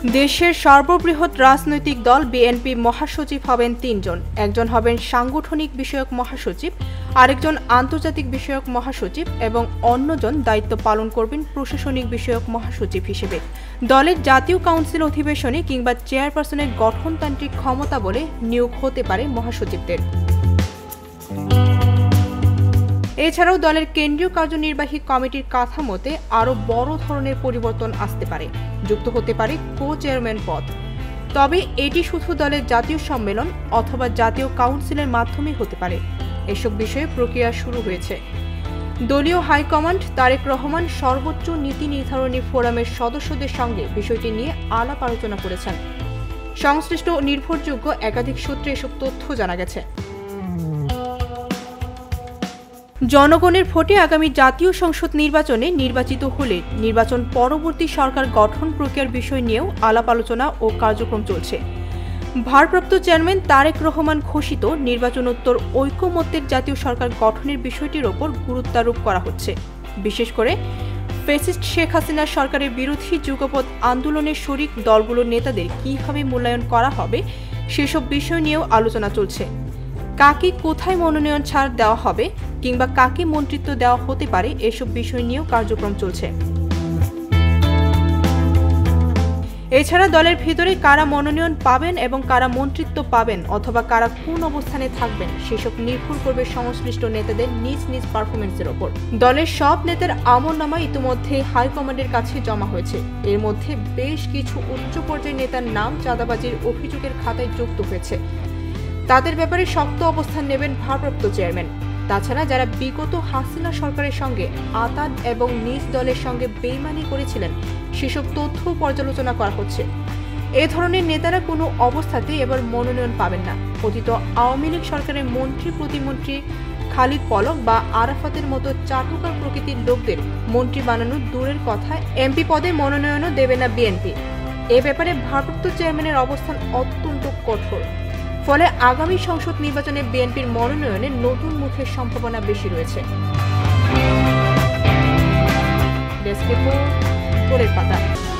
দেশের সর্ববৃহৎ রাজনৈতিক দল বিএনপি মহাসচিব হবেন ৩ জন। একজন হবেন সাংগঠনিক বিষয়ক মহাসচিব, আরেকজন আন্তর্জাতিক বিষয়ক মহাসচিব এবং অন্যজন দায়িত্ব পালন করবেন প্রশাসনিক বিষয়ক মহাসচিব হিসেবে। দলের জাতীয় কাউন্সিল অধিবেশনে কিংবা চেয়ারপারসনের গঠনতান্ত্রিক ক্ষমতা বলে নিয়োগ হতে পারে মহাসচিবদের। এছাড়াও দলের কেন্দ্রীয় কার্যনির্বাহী কমিটির কাঠামোতে আরও বড় ধরনের পরিবর্তন আসতে পারে। যুক্ত হতে পারে কো-চেয়ারম্যান পদ। তবে এটি শুধু দলের জাতীয় সম্মেলন অথবা জাতীয় কাউন্সিলের মাধ্যমে হতে পারে। এসব বিষয়ে প্রক্রিয়া শুরু হয়েছে। দলীয় হাইকমান্ড তারেক রহমান সর্বোচ্চ নীতি নির্ধারণী ফোরামের সদস্যদের সঙ্গে বিষয়টি নিয়ে আলাপ আলোচনা করেছেন। সংশ্লিষ্ট নির্ভরযোগ্য একাধিক সূত্রে এসব তথ্য জানা গেছে। জনগণের ভোটে আগামী জাতীয় সংসদ নির্বাচনে নির্বাচিত হলে নির্বাচন পরবর্তী সরকার গঠন প্রক্রিয়ার বিষয় নিয়েও আলাপ আলোচনা ও কার্যক্রম চলছে। ভারপ্রাপ্ত চেয়ারম্যান তারেক রহমান ঘোষিত নির্বাচনোত্তর ঐকমত্যের জাতীয় সরকার গঠনের বিষয়টির ওপর গুরুত্বারোপ করা হচ্ছে। বিশেষ করে ফ্যাসিস্ট শেখ হাসিনার সরকারের বিরোধী যুগপৎ আন্দোলনের শরিক দলগুলোর নেতাদের কীভাবে মূল্যায়ন করা হবে সেসব বিষয় নিয়েও আলোচনা চলছে। কাকে কোথায় মনোনয়ন ছাড় দেওয়া হবে কিংবা কাকে মন্ত্রিত্ব দেওয়া হতে পারে এসব বিষয় নিয়েও কার্যক্রম চলছে। এছাড়া দলের ভিতরে কারা মনোনয়ন পাবেন এবং কারা মন্ত্রিত্ব পাবেন অথবা কারা কোন অবস্থানে থাকবেন সেসব নির্ভর করবে সংশ্লিষ্ট নেতাদের নিজ নিজ পারফরমেন্সের ওপর। দলের সব নেতার আমলনামা ইতিমধ্যে হাইকমান্ডের কাছে জমা হয়েছে। এর মধ্যে বেশ কিছু উচ্চ পর্যায়ের নেতার নাম চাঁদাবাজির অভিযোগের খাতায় যুক্ত হয়েছে। তাদের ব্যাপারে শক্ত অবস্থান নেবেন ভারপ্রাপ্ত চেয়ারম্যান। তাছাড়া যারা বিগত হাসিনা সরকারের সঙ্গে আতাদ এবং নিজ দলের সঙ্গে বেইমানি করেছিলেন সেসব তথ্য পর্যালোচনা করা হচ্ছে। এ ধরনের নেতারা কোনো অবস্থাতেই এবার মনোনয়ন পাবেন না। অতীত আওয়ামী লীগ সরকারের মন্ত্রী প্রতিমন্ত্রী খালিদ পলক বা আরাফাতের মতো চাটুকার প্রকৃতির লোকদের মন্ত্রী বানানো দূরের কথা, এমপি পদে মনোনয়নও দেবে না বিএনপি। এ ব্যাপারে ভারপ্রাপ্ত চেয়ারম্যানের অবস্থান অত্যন্ত কঠোর। ফলে আগামী সংসদ নির্বাচনে বিএনপির মনোনয়নে নতুন মুখের সম্ভাবনা বেশি রয়েছে। ডেস্ক রিপোর্ট, ভোরের পাতা।